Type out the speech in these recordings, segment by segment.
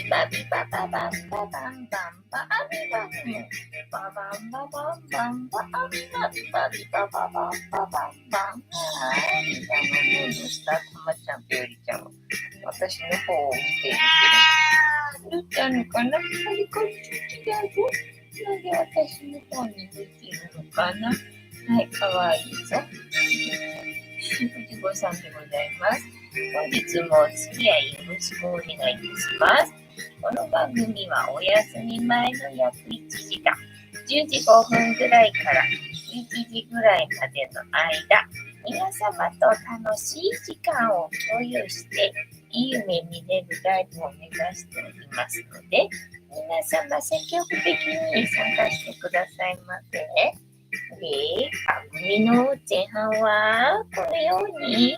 ビバビバババンババンバンバアビバンババンババンバンバアビバビバビバババンババンバンみたいなのをしたたまちゃんとよりちゃんは私の方を見ていてる。どうしたのかな？カリカリちょっと違うぞ。なんで私の方に向いているのかな？はい、かわいいぞ。藤子さんでございます。本日もお付き合いよろしくお願いいたします。この番組はお休み前の約1時間、10時5分ぐらいから11時ぐらいまでの間、皆様と楽しい時間を共有して、いい夢見れるライブを目指しておりますので、皆様積極的に参加してくださいませ。で、番組の前半はこのように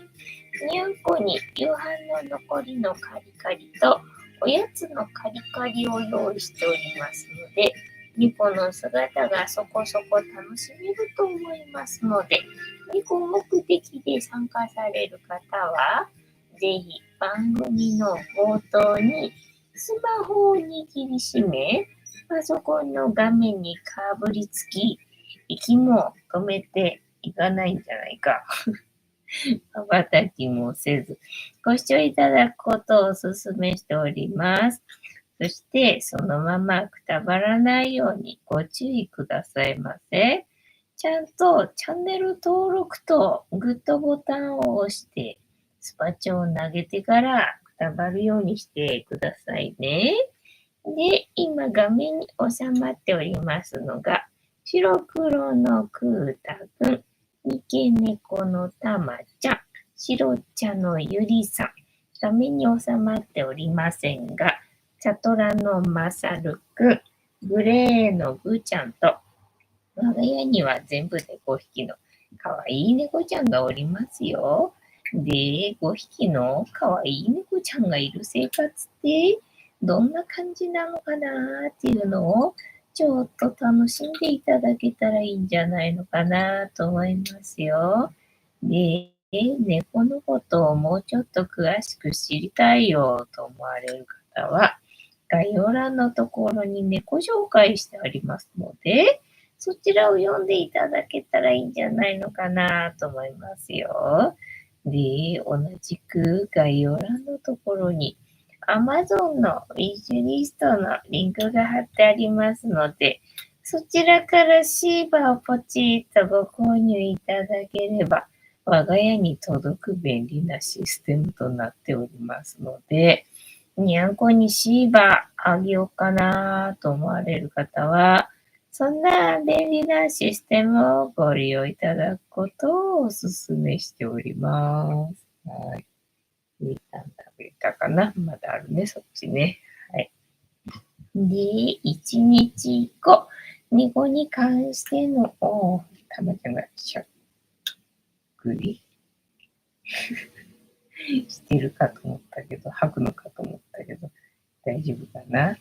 にゃんこに夕飯の残りのカリカリとおやつのカリカリを用意しておりますので、猫の姿がそこそこ楽しめると思いますので、猫目的で参加される方は、ぜひ番組の冒頭にスマホを握りしめ、パソコンの画面にかぶりつき、息も止めていかないんじゃないか。パパたちもせず、ご視聴いただくことをお勧めしております。そして、そのままくたばらないようにご注意くださいませ。ちゃんとチャンネル登録とグッドボタンを押して、スパチョを投げてからくたばるようにしてくださいね。で、今画面に収まっておりますのが、白黒のクータくん、三毛猫のたまちゃん、白茶のゆりさん、画面に収まっておりませんが、茶トラのまさるくん、グレーのぐちゃんと、我が家には全部で5匹のかわいい猫ちゃんがおりますよ。で、5匹のかわいい猫ちゃんがいる生活ってどんな感じなのかなっていうのをちょっと楽しんでいただけたらいいんじゃないのかなと思いますよ。で、猫のことをもうちょっと詳しく知りたいよと思われる方は、概要欄のところに猫紹介してありますので、そちらを読んでいただけたらいいんじゃないのかなと思いますよ。で、同じく概要欄のところに Amazon のウィッシュリストのリンクが貼ってありますので、そちらからシーバーをポチッとご購入いただければ、我が家に届く便利なシステムとなっておりますので、にゃんこにシーバーあげようかなと思われる方は、そんな便利なシステムをご利用いただくことをお勧めしております。はい。みかん食べたかな？まだあるね、そっちね。はい。で、1日1個、猫に関しての、たまちゃんがしゃっくりしてるかと思ったけど、吐くのかと思ったけど、大丈夫かな？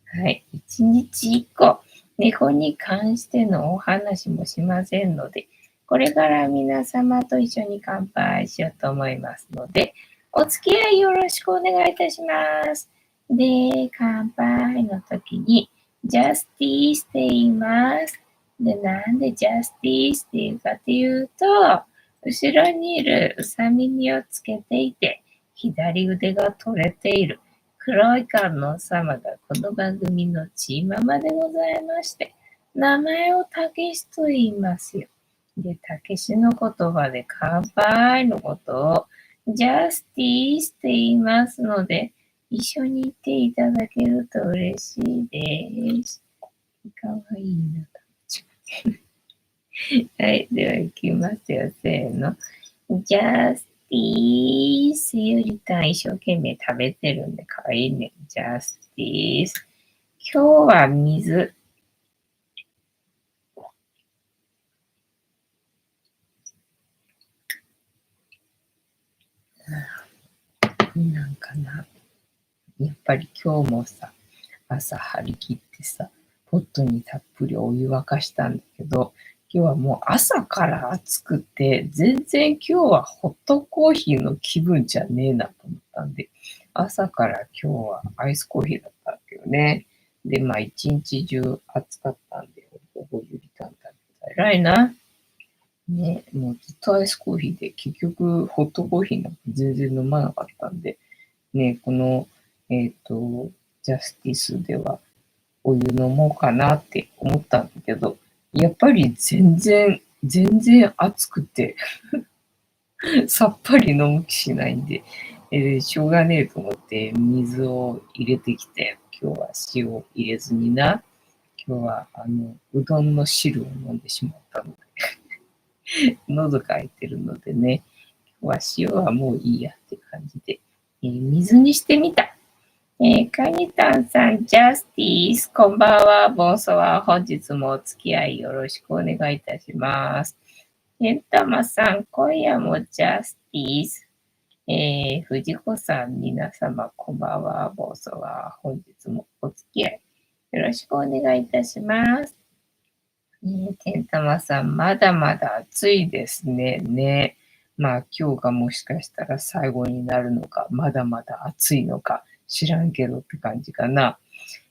はい。1日1個、猫に関してのお話もしませんので、これから皆様と一緒に乾杯しようと思いますので、お付き合いよろしくお願いいたします。で、乾杯の時に、ジャスティースって言います。で、なんでジャスティースって言うかっていうと、後ろにいるうさ耳をつけていて、左腕が取れている。黒い観音様がこの番組のチーママでございまして、名前をたけしと言いますよ。で、たけしの言葉で乾杯のことをジャスティースって言いますので、一緒に言っていただけると嬉しいです。かわいいな。はい、では行きますよ。せーの。ジャスティースゆりたん一生懸命食べてるんでかわいいね。ジャスティース。今日は水。なんかな。やっぱり今日もさ、朝張り切ってさ、ポットにたっぷりお湯沸かしたんだけど、今日はもう朝から暑くて、全然今日はホットコーヒーの気分じゃねえなと思ったんで、朝から今日はアイスコーヒーだったんだけどね。で、まあ一日中暑かったんで、ほぼゆりたん食べた。偉いな。ね、もうずっとアイスコーヒーで、結局ホットコーヒーなんか全然飲まなかったんで、ね、この、ジャスティスではお湯飲もうかなって思ったんだけど、やっぱり全然暑くてさっぱり飲む気しないんで、しょうがねえと思って水を入れてきて、今日は塩を入れずにな、今日はうどんの汁を飲んでしまったので、喉乾いてるのでね、今日は塩はもういいやって感じで、水にしてみた。カニタンさん、ジャスティス、こんばんは、ボンソワ、本日もお付き合いよろしくお願いいたします。ケンタマさん、今夜もジャスティス。藤子さん、皆様、こんばんは、ボンソワ、本日もお付き合いよろしくお願いいたします。ケンタマさん、まだまだ暑いですね。ね。まあ今日がもしかしたら最後になるのか、まだまだ暑いのか、知らんけどって感じかな。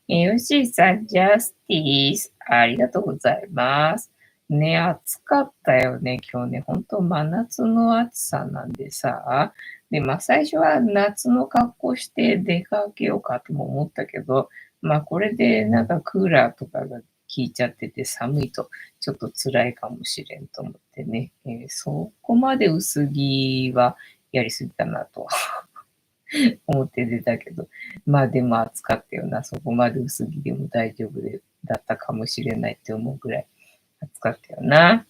ヨッシーさん、ジャスティス、ありがとうございます。ね、暑かったよね、今日ね。本当真夏の暑さなんでさ。で、まあ最初は夏の格好して出かけようかとも思ったけど、まあこれでなんかクーラーとかが効いちゃってて寒いとちょっと辛いかもしれんと思ってね。そこまで薄着はやりすぎたなと思って出たけど、まあでも暑かったよな、そこまで薄着でも大丈夫だったかもしれないって思うぐらい暑かったよな。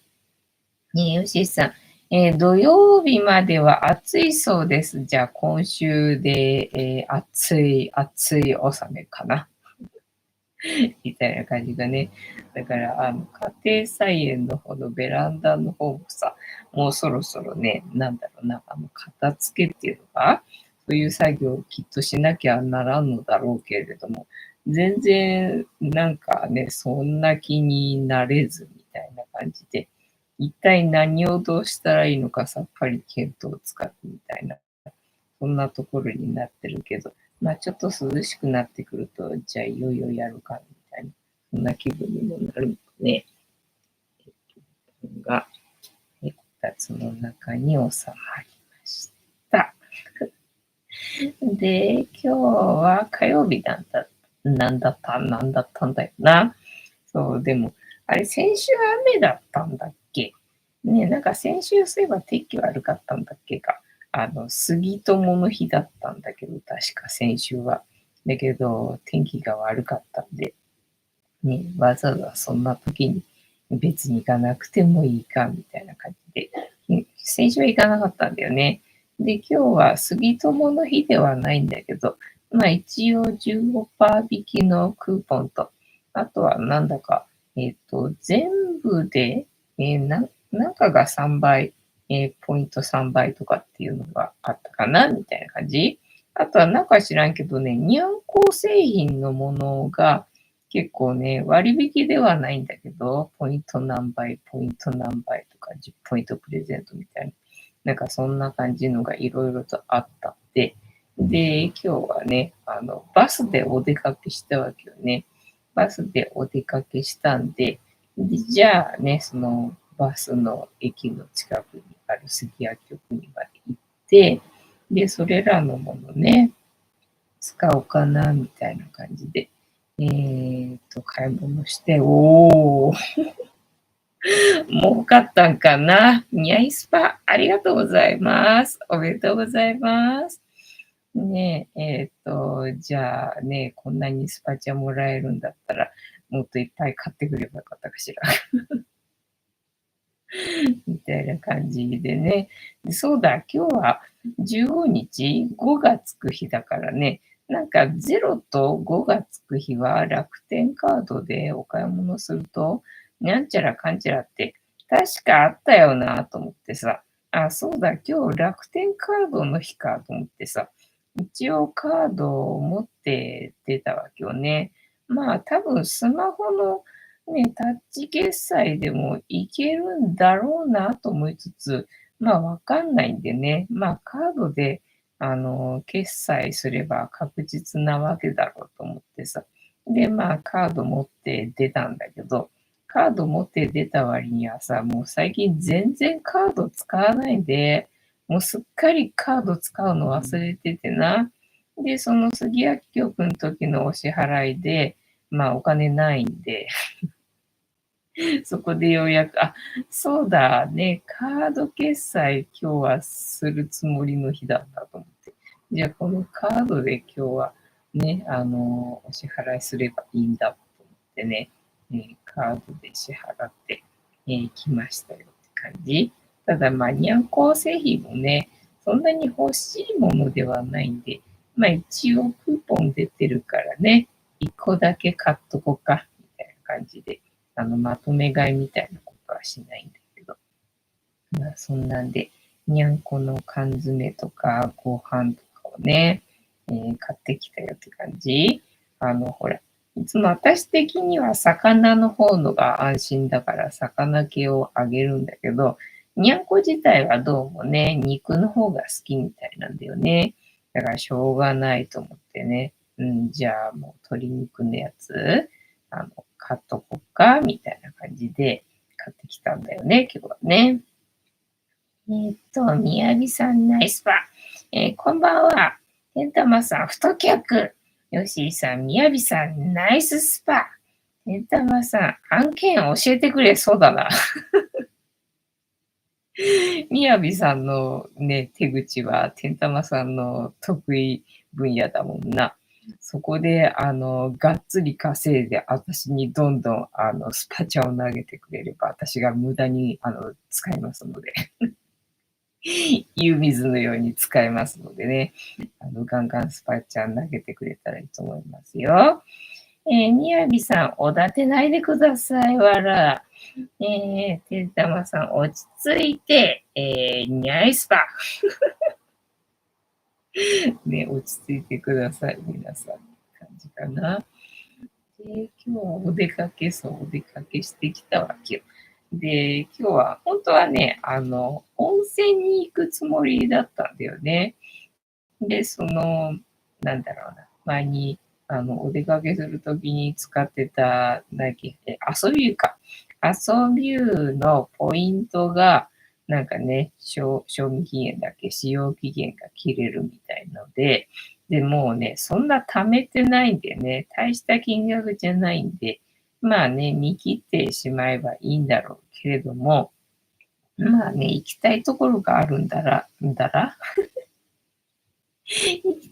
ねえ、よしさん、土曜日までは暑いそうです。じゃあ今週で、暑い納めかな。みたいな感じがね。だから、家庭菜園の方のベランダの方もさ、もうそろそろね、なんだろうな、片付けっていうのか、そういう作業をきっとしなきゃならんのだろうけれども、全然なんかね、そんな気になれずみたいな感じで、一体何をどうしたらいいのかさっぱり見当つかずみたいな、そんなところになってるけど、まあちょっと涼しくなってくると、じゃあいよいよやるかみたいな、そんな気分にもなるので、が、こたつの中に収まりました。で、今日は火曜日なんだったんだよな。そう、でも、あれ、先週雨だったんだっけね、なんか先週そういえば天気悪かったんだっけか。杉友の日だったんだけど、確か先週は。だけど、天気が悪かったんで、ね、わざわざそんな時に別に行かなくてもいいか、みたいな感じで、先週は行かなかったんだよね。で、今日は杉友の日ではないんだけど、まあ一応15%引きのクーポンと、あとはなんだか、全部で、なんかが3倍、ポイント3倍とかっていうのがあったかなみたいな感じ。あとはなんか知らんけどね、ニャンコ製品のものが結構ね、割引ではないんだけど、ポイント何倍、ポイント何倍とか10ポイントプレゼントみたいな、なんかそんな感じのがいろいろとあったんで、で、今日はね、バスでお出かけしたわけよね。バスでお出かけしたんで、じゃあね、そのバスの駅の近くにある杉薬局にまで行って、で、それらのものね、使おうかな、みたいな感じで、買い物して、おー、儲かったんかな。ニャイスパ、ありがとうございます。おめでとうございます。ねえ、じゃあね、こんなにスパチャもらえるんだったら、もっといっぱい買ってくればよかったかしら。みたいな感じでね。そうだ、今日は15日、5がつく日だからね、なんか0と5がつく日は楽天カードでお買い物すると、なんちゃらかんちゃらって確かあったよなと思ってさ、あ、そうだ、今日楽天カードの日かと思ってさ、一応カードを持って出たわけよね。まあ多分スマホのね、タッチ決済でもいけるんだろうなと思いつつ、まあわかんないんでね、まあカードで決済すれば確実なわけだろうと思ってさ。で、まあ、カード持って出たんだけど、カード持って出た割にはさ、もう最近全然カード使わないで、もうすっかりカード使うの忘れててな。で、その杉薬局の時のお支払いで、まあお金ないんで、そこでようやく、あ、そうだね、カード決済今日はするつもりの日だったと思って。じゃあこのカードで今日はね、お支払いすればいいんだと思ってね、カードで支払って、来ましたよって感じ。ただまあ、ニャンコ製品もね、そんなに欲しいものではないんで、まあ一応クーポン出てるからね、1個だけ買っとこうか、みたいな感じで。まとめ買いみたいなことはしないんだけど、まあ、そんなんで、にゃんこの缶詰とかご飯とかをね、買ってきたよって感じ。ほら、いつも私的には魚の方のが安心だから魚系をあげるんだけど、にゃんこ自体はどうもね、肉の方が好きみたいなんだよね。だからしょうがないと思ってね。うん、じゃあもう鶏肉のやつ、買っとこっか、みたいな感じで買ってきたんだよね、今日はね。みやびさんナイスパ。こんばんは。てんたまさん、太客。よしーさん、みやびさん、ナイススパ。てんたまさん、案件教えてくれそうだな。みやびさんのね、手口は、てんたまさんの得意分野だもんな。そこで、がっつり稼いで、私にどんどん、スパチャを投げてくれれば、私が無駄に、使いますので。湯水のように使えますのでね、ガンガンスパチャ投げてくれたらいいと思いますよ。みやびさん、おだてないでください、わら。てんたまさん、落ち着いて、ニャイスパ。ね、落ち着いてください、皆さん。感じかな。で、今日はお出かけ、そう、お出かけしてきたわけよ。で、今日は、本当はね、温泉に行くつもりだったんだよね。で、なんだろうな、前に、お出かけするときに使ってた、なんだっけ、遊び湯か。遊び湯のポイントが、なんかね、賞味期限だっけ、使用期限が切れるみたいので、で、もうね、そんな貯めてないんでね、大した金額じゃないんで、まあね、見切ってしまえばいいんだろうけれども、まあね、行きたいところがある行き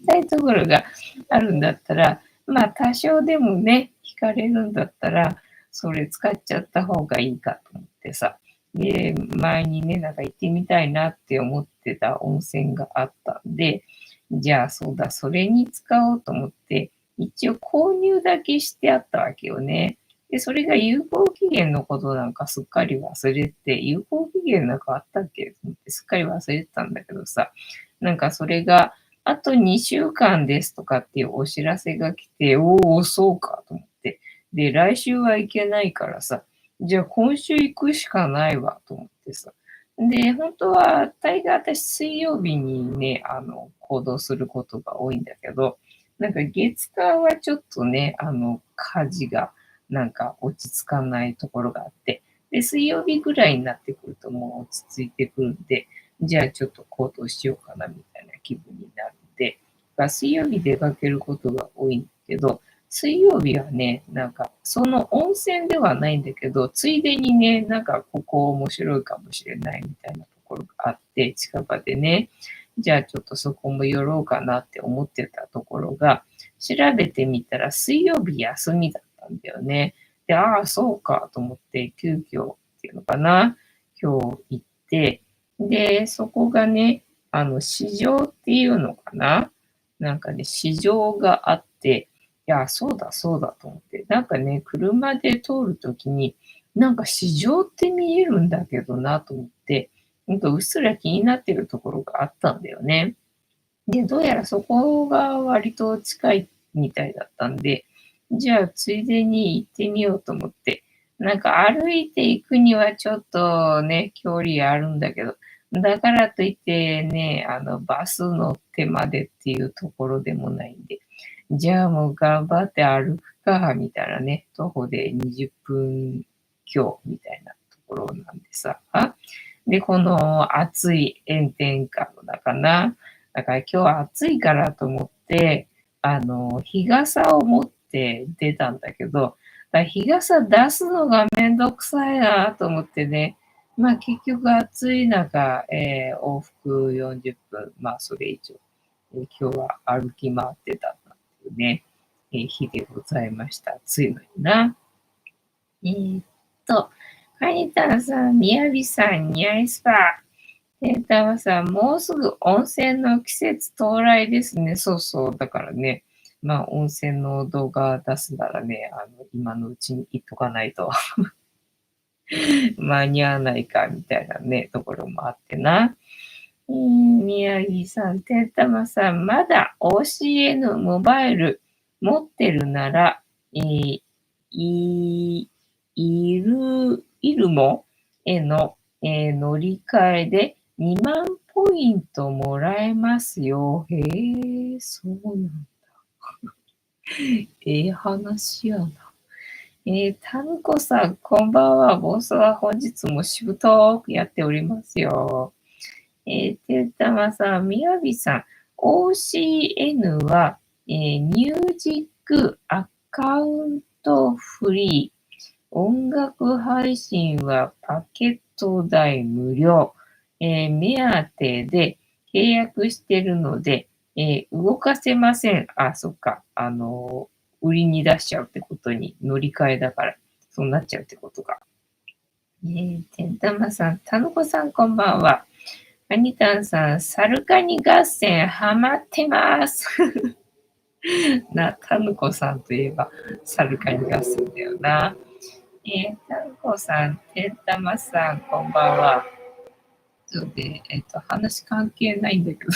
たいところがあるんだったら、まあ多少でもね、惹かれるんだったら、それ使っちゃった方がいいかと思ってさ。で、前にね、なんか行ってみたいなって思ってた温泉があったんで、じゃあそうだ、それに使おうと思って、一応購入だけしてあったわけよね。で、それが有効期限のことなんかすっかり忘れて、有効期限なんかあったっけと思ってすっかり忘れてたんだけどさ、なんかそれがあと2週間ですとかっていうお知らせが来て、おお、そうかと思って。で、来週は行けないからさ、じゃあ今週行くしかないわと思ってさ。で、本当は大概私水曜日にね、行動することが多いんだけど、なんか月火はちょっとね、家事がなんか落ち着かないところがあって、で、水曜日ぐらいになってくるともう落ち着いてくるんで、じゃあちょっと行動しようかなみたいな気分になるんで、水曜日出かけることが多いんだけど、水曜日はね、なんか、その温泉ではないんだけど、ついでにね、なんかここ面白いかもしれないみたいなところがあって、近場でね、じゃあちょっとそこも寄ろうかなって思ってたところが、調べてみたら水曜日休みだったんだよね。で、ああ、そうかと思って、急遽っていうのかな、今日行って、で、そこがね、市場っていうのかな、なんかね、市場があって、いや、そうだそうだと思って、なんかね、車で通るときに、なんか市場って見えるんだけどなと思って、なんかうっすら気になってるところがあったんだよね。で、どうやらそこが割と近いみたいだったんで、じゃあついでに行ってみようと思って、なんか歩いて行くにはちょっとね、距離あるんだけど、だからといってね、バス乗ってまでっていうところでもないんで、じゃあもう頑張って歩くか、みたいなね、徒歩で20分強みたいなところなんでさ。で、この暑い炎天下の中な。だから今日は暑いからと思って、日傘を持って出たんだけど、日傘出すのがめんどくさいなと思ってね、まあ結局暑い中、往復40分、まあそれ以上、今日は歩き回ってたっていうね、日でございました。暑いのにな。と、カニタンさん、みやびさん、ニャイスパー。タマさん、もうすぐ温泉の季節到来ですね。そうそう。だからね、まあ温泉の動画出すならね、今のうちに言っとかないと間に合わないかみたいなね、ところもあってな。宮城さん、てんたまさん、まだ OCN モバイル持ってるなら、いるもへの、乗り換えで2万ポイントもらえますよ。へえ、そうなんだ。話やな。タヌコさん、こんばんは。ボスは本日もしぶとくやっておりますよ。てんたまさん、みやびさん、OCN は、ミュージックアカウントフリー。音楽配信はパケット代無料。目当てで契約してるので、動かせません。あ、そっか。売りに出しちゃうってことに乗り換えだから、そうなっちゃうってことか。てんたまさん、たのこさんこんばんは。アニタンさん、サルカニ合戦ハマってます。タヌコさんといえば、サルカニ合戦だよな。タヌコさん、てんたまさん、こんばんは。そうで、話関係ないんだけど、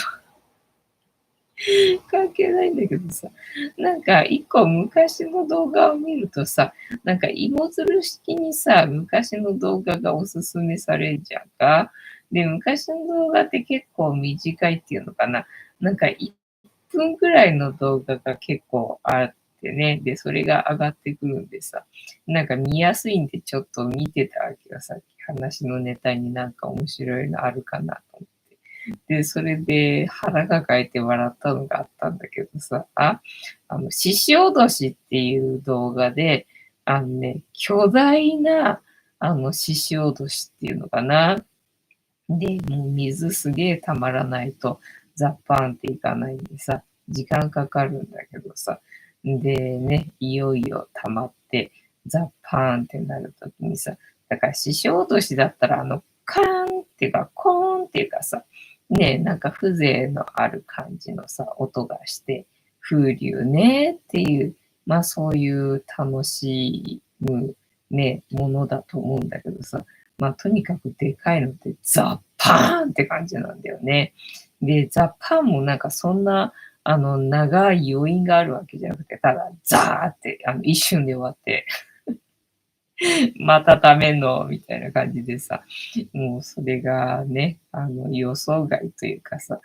関係ないんだけどさ、なんか一個昔の動画を見るとさ、なんか芋づる式にさ、昔の動画がおすすめされるじゃんか。で、昔の動画って結構短いっていうのかな。なんか1分くらいの動画が結構あってね。で、それが上がってくるんでさ、なんか見やすいんでちょっと見てたわけよ。さっき話のネタになんか面白いのあるかなと思って。で、それで腹抱えて笑ったのがあったんだけどさ、獅子おどしっていう動画で、巨大な、獅子おどしっていうのかな。で、もう水すげえたまらないと、ザッパーンっていかないんでさ、時間かかるんだけどさ、でね、いよいよ溜まって、ザッパーンってなるときにさ、だから獅子落としだったら、カーンっていうか、コーンっていうかさ、ね、なんか風情のある感じのさ、音がして、風流ねっていう、まあそういう楽しむね、ものだと思うんだけどさ、まあとにかくでかいのってザ・パーンって感じなんだよね。で、ザ・パンもなんかそんな、長い余韻があるわけじゃなくて、ただ、ザーって、一瞬で終わって、また食べんのみたいな感じでさ、もうそれがね、予想外というかさ、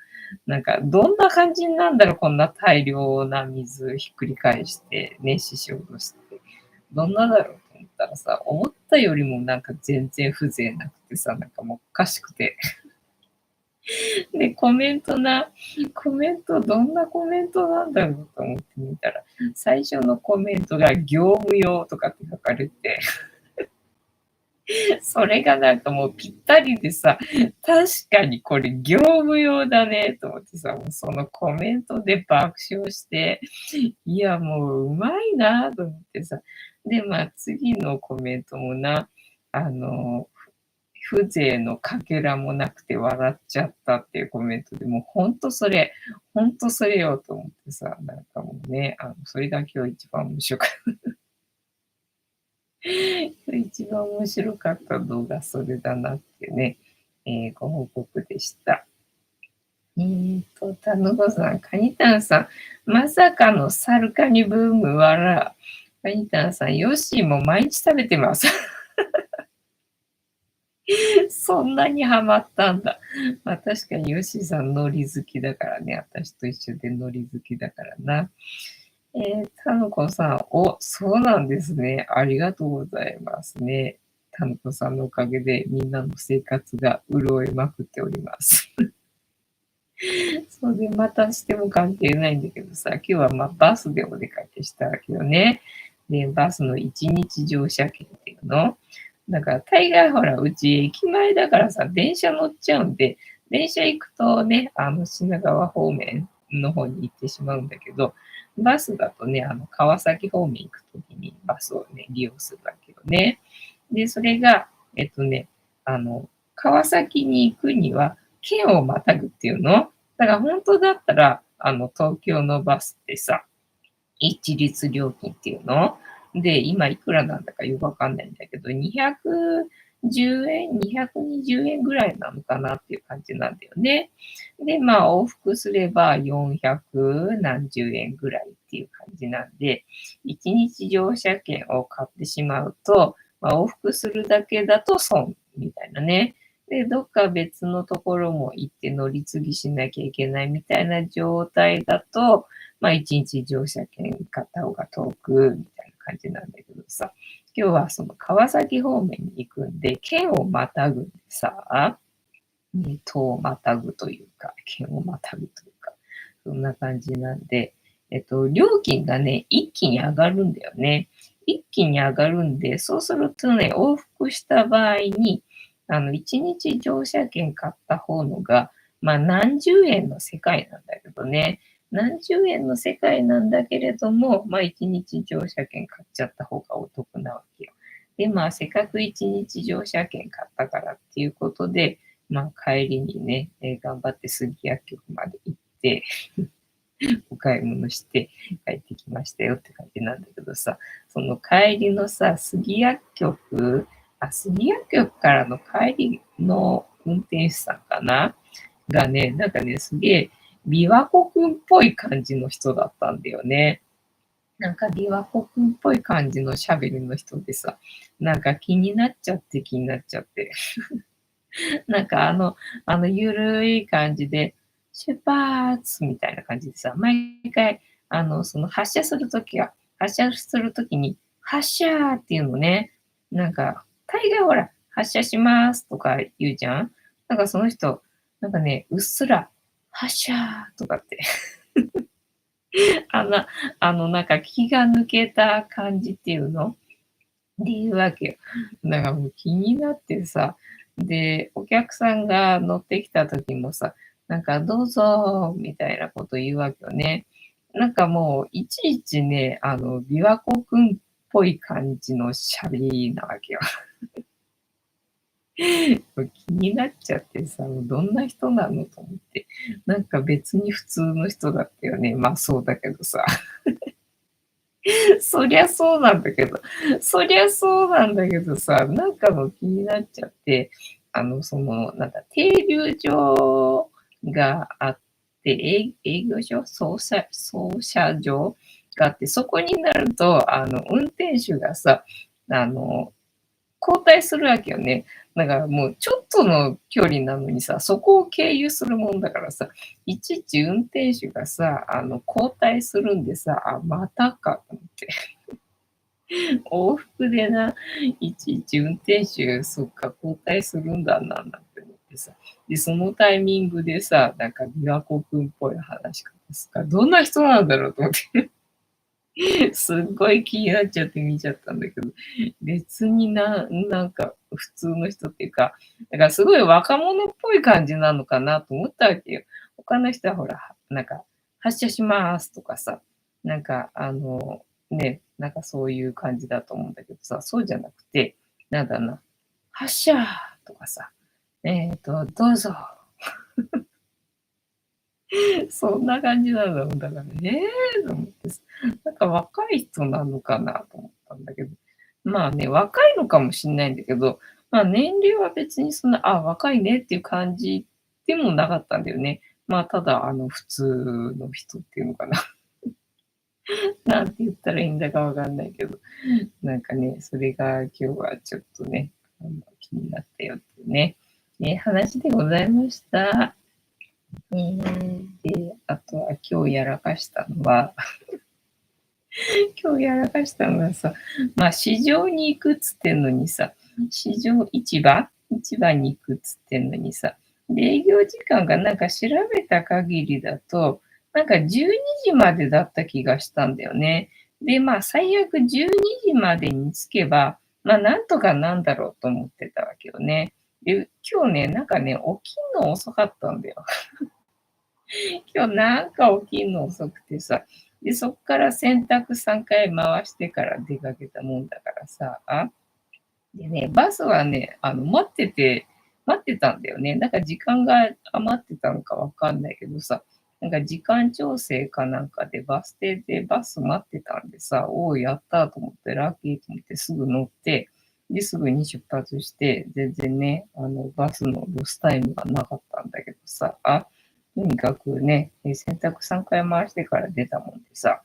なんか、どんな感じになんだろう、こんな大量な水ひっくり返してね、獅子落として。どんなだろうと思ったらさ、思ったよりもなんか全然風情なくてさ、なんかもうおかしくて。で、コメント、どんなコメントなんだろうと思ってみたら、最初のコメントが業務用とかって書かれて、それがなんかもうぴったりでさ、確かにこれ業務用だねと思ってさ、もうそのコメントで爆笑して、いやもううまいなと思ってさ、で、まあ次のコメントもな、あの、風情のかけらもなくて笑っちゃったっていうコメントで、もうほんとそれよと思ってさ、なんかもうね、それが今日一番面白かった。一番面白かった動画それだなってね、ご報告でした。田野さん、カニタンさん、まさかのサルカニブームわら。カニタンさん、ヨッシーも毎日食べてます。そんなにハマったんだ。まあ確かにヨシさんノリ好きだからね。私と一緒でノリ好きだからな。タヌコさん、そうなんですね。ありがとうございますね。タヌコさんのおかげでみんなの生活が潤いまくっております。そうで、またしても関係ないんだけどさ、今日はまあバスでお出かけしたわけよね。で、バスの一日乗車券っていうの。だから大概ほら、うち駅前だからさ、電車乗っちゃうんで、電車行くとね、品川方面の方に行ってしまうんだけど、バスだとね、川崎方面行くときにバスをね、利用するわけよね。で、それが、川崎に行くには、県をまたぐっていうの。だから本当だったら、東京のバスってさ、一律料金っていうので、今いくらなんだかよくわかんないんだけど、210円、220円ぐらいなのかなっていう感じなんだよね。で、まあ往復すれば400何十円ぐらいっていう感じなんで、一日乗車券を買ってしまうと、まあ、往復するだけだと損みたいなね。で、どっか別のところも行って乗り継ぎしなきゃいけないみたいな状態だと、まあ一日乗車券買った方が遠く、みたいな感じなんだけどさ、今日はその川崎方面に行くんで、県をまたぐんでさ、島をまたぐというか、県をまたぐというか、そんな感じなんで、料金がね、一気に上がるんだよね。一気に上がるんで、そうするとね、往復した場合に、一日乗車券買った方のが、まあ何十円の世界なんだけどね。何十円の世界なんだけれども、まあ一日乗車券買っちゃった方がお得なわけよ。で、まあせっかく一日乗車券買ったからっていうことで、まあ帰りにね、頑張って杉薬局まで行って、お買い物して帰ってきましたよって感じなんだけどさ、その帰りのさ、杉薬局からの帰りの運転手さんかながね、なんかね、すげえ、琵琶湖くんっぽい感じの人だったんだよね。なんか琵琶湖くんっぽい感じの喋りの人でさ、なんか気になっちゃって。なんかゆるい感じで、出発みたいな感じでさ、毎回、その発車するときに、発車っていうのね、なんか、大概ほら、発車しますとか言うじゃん。なんかその人、なんかね、うっすら、発車とかって、あの、なんか気が抜けた感じっていうので言うわけよ。だからもう気になってさ、で、お客さんが乗ってきた時もさ、なんかどうぞみたいなこと言うわけよね。なんかもういちいちね、琵琶湖くんっぽい感じの喋りなわけよ。もう気になっちゃってさ、もうどんな人なのと思って。なんか別に普通の人だったよね。まあそうだけどさ。そりゃそうなんだけど、そりゃそうなんだけどさ、なんかもう気になっちゃって、なんか停留所があって、営業所操車場があって、そこになると、運転手がさ、あの、交代するわけよね。だからもうちょっとの距離なのにさ、そこを経由するもんだからさ、いちいち運転手がさ、交代するんでさ、あ、またかと思って。往復でな、いちいち運転手、そっか、交代するんだな、なんて思ってさ。で、そのタイミングでさ、なんか琵琶湖くんっぽい話し方すか、どんな人なんだろうと思って。すっごい気になっちゃって見ちゃったんだけど、別になんか普通の人っていうか、だからすごい若者っぽい感じなのかなと思ったわけよ。他の人はほら、なんか、発車しますとかさ、なんかね、なんかそういう感じだと思うんだけどさ、そうじゃなくて、なんだろうな、発車とかさ、どうぞそんな感じなの。だからね、と思ってさ、なんか若い人なのかなと思ったんだけど、まあね、若いのかもしんないんだけど、まあ年齢は別にそんな、あ、若いねっていう感じでもなかったんだよね。まあただ、普通の人っていうのかな。なんて言ったらいいんだかわかんないけど、なんかね、それが今日はちょっとね、気になったよっていうね、話でございました。で、あとは今日やらかしたのは、さ、まあ市場に行くっつってんのにさ、市場に行くっつってんのにさ、で、営業時間がなんか調べた限りだと、なんか12時までだった気がしたんだよね。で、まあ最悪12時までに着けば、まあなんとかなんだろうと思ってたわけよね。で、今日ね、なんかね、起きんの遅かったんだよ。今日なんか起きんの遅くてさ、で、そっから洗濯3回回してから出かけたもんだからさ、でね、バスはね、待ってたんだよね。なんか時間が余ってたのかわかんないけどさ、なんか時間調整かなんかでバス停でバス待ってたんでさ、おお、やったと思って、ラッキーと思ってすぐ乗って、で、すぐに出発して、全然ね、バスのロスタイムがなかったんだけどさ、とにかくね、洗濯3回回してから出たもんでさ、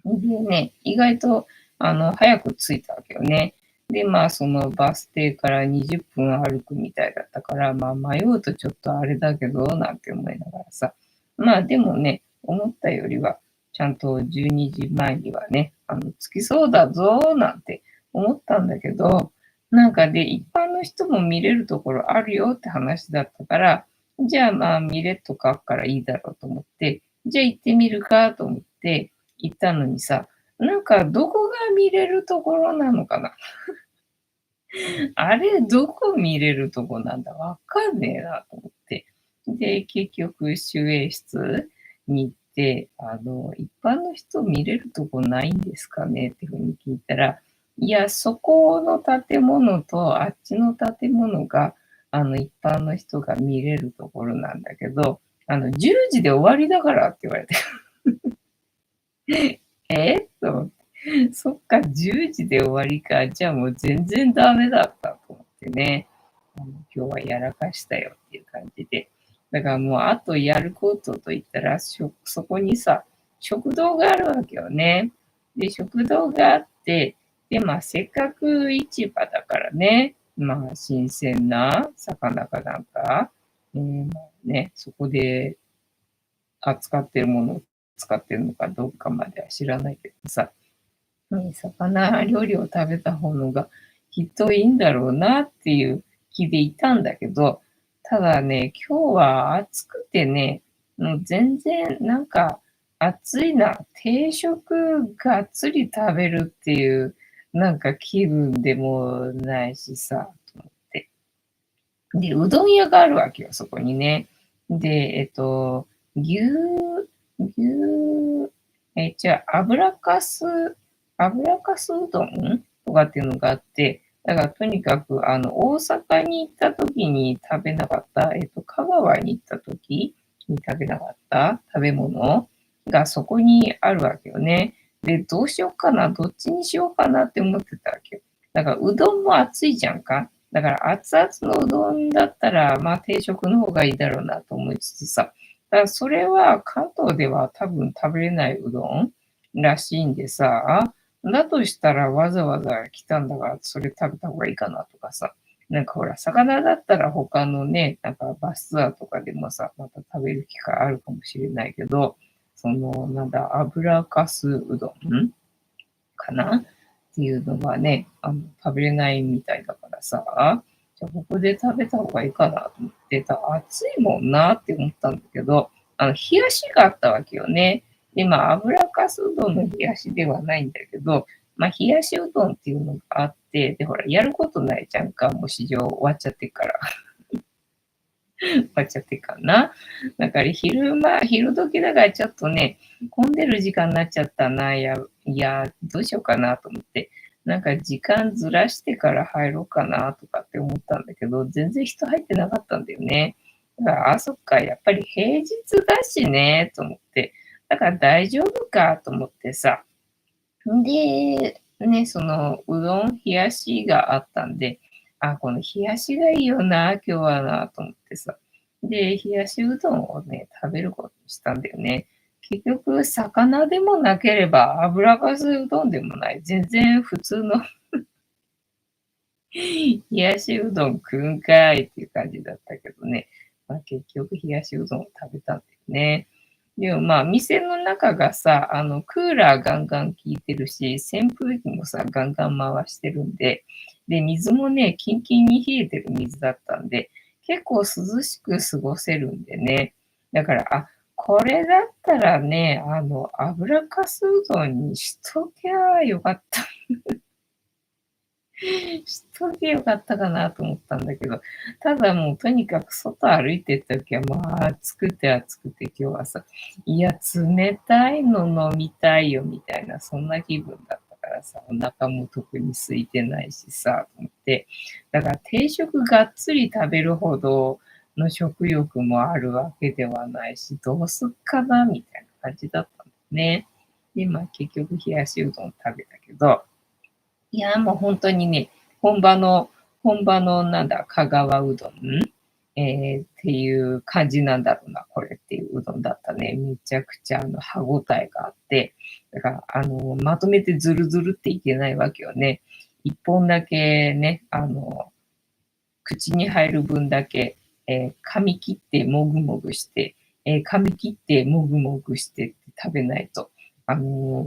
でね、意外と、早く着いたわけよね。で、まあ、そのバス停から20分歩くみたいだったから、まあ、迷うとちょっとあれだけど、なんて思いながらさ。まあ、でもね、思ったよりは、ちゃんと12時前にはね、着きそうだぞ、なんて思ったんだけど、なんかで、一般の人も見れるところあるよって話だったから、じゃあまあ、見れとかからいいだろうと思って、じゃあ行ってみるかと思って、行ったのにさ、なんかどこが見れるところなのかな。あれ、どこ見れるとこなんだわかんねえなと思って。で、結局、守衛室に行って、一般の人見れるとこないんですかねっていうふうに聞いたら、いや、そこの建物とあっちの建物が、一般の人が見れるところなんだけど、10時で終わりだからって言われて。と思って。そっか、10時で終わりか。じゃあもう全然ダメだったと思ってね。今日はやらかしたよっていう感じで。だからもうあとやることといったら、そこにさ、食堂があるわけよね。で、食堂があって、で、まあせっかく市場だからね、まあ新鮮な魚かなんか、まあね、そこで扱ってるものを使ってるのかどうかまでは知らないけどさ、魚料理を食べた方のがきっといいんだろうなっていう気でいたんだけど、ただね、今日は暑くてね、もう全然なんか暑いな、定食がっつり食べるっていうなんか気分でもないしさ、と思って。で、うどん屋があるわけよ、そこにね。で、牛、牛、じゃあ、油かすうどんとかっていうのがあって、だからとにかく、大阪に行った時に食べなかった、香川に行った時に食べなかった食べ物がそこにあるわけよね。で、どうしようかな、どっちにしようかなって思ってたわけよ。だからうどんも熱いじゃんか。だから熱々のうどんだったら、まあ定食の方がいいだろうなと思いつつさ。だからそれは関東では多分食べれないうどんらしいんでさ、だとしたらわざわざ来たんだからそれ食べた方がいいかなとかさ。なんかほら、魚だったら他のね、なんかバスツアーとかでもさ、また食べる機会あるかもしれないけど、なんだ、油かすうどんかなっていうのがね、食べれないみたいだからさ、じゃあここで食べた方がいいかなと思って、暑いもんなって思ったんだけど、冷やしがあったわけよね。で、まあ、油かすうどんの冷やしではないんだけど、まあ、冷やしうどんっていうのがあって、で、ほら、やることないじゃんか、もう市場終わっちゃってから。終わっちゃってかな。だから昼時だからちょっとね、混んでる時間になっちゃったな。いや、どうしようかなと思って、なんか時間ずらしてから入ろうかなとかって思ったんだけど、全然人入ってなかったんだよね。だから、そっか、やっぱり平日だしね、と思って。だから大丈夫かと思ってさ。で、ね、そのうどん冷やしがあったんで、この冷やしがいいよな、今日はなと思ってさ。で、冷やしうどんをね、食べることにしたんだよね。結局、魚でもなければ、油かすうどんでもない、全然普通の冷やしうどん食うんかいっていう感じだったけどね。まあ、結局冷やしうどんを食べたんだよね。でもまあ、店の中がさ、クーラーガンガン効いてるし、扇風機もさ、ガンガン回してるんで、で、水もね、キンキンに冷えてる水だったんで、結構涼しく過ごせるんでね。だから、これだったらね、油かすうどんにしときゃよかったしとけよかったかなと思ったんだけど、ただもうとにかく外歩いてった時はまあ暑くて暑くて今日はさ、いや冷たいの飲みたいよみたいなそんな気分だったからさ、お腹も特に空いてないしさ、と思って。だから定食がっつり食べるほどの食欲もあるわけではないし、どうすっかなみたいな感じだったんだね。で、まあ結局冷やしうどん食べたけど、いや、もう本当にね、本場のなんだ、香川うどん、っていう感じなんだろうな、これっていううどんだったね。めちゃくちゃ歯ごたえがあって、だからまとめてズルズルっていけないわけよね。一本だけね、口に入る分だけ、噛み切ってもぐもぐして、噛み切ってもぐもぐしてって食べないと、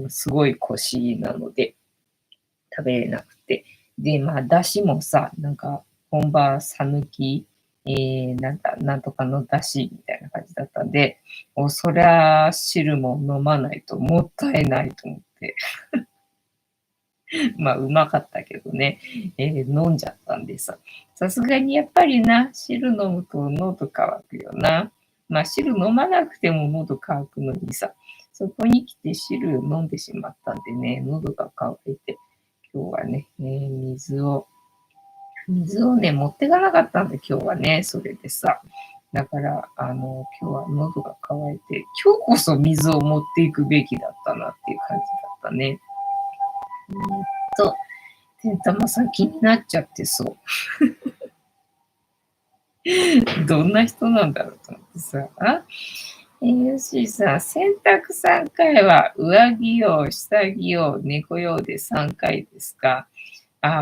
すごい腰なので、食べれなくて。で、まあ、だしもさ、なんか、本場さぬき、なんとかのだしみたいな感じだったんで、そりゃ汁も飲まないともったいないと思って、まあ、うまかったけどね、飲んじゃったんでさ、さすがにやっぱりな、汁飲むと喉乾くよな。まあ、汁飲まなくても喉乾くのにさ、そこに来て汁飲んでしまったんでね、喉が渇いて、今日はね、水をね、持ってかなかったんで、今日はね、それでさ。だから、今日は喉が渇いて、今日こそ水を持っていくべきだったなっていう感じだったね。と、天玉さん気になっちゃってそう。どんな人なんだろうと思ってさ。よしさ、洗濯3回は上着用、下着用、猫用で3回ですか。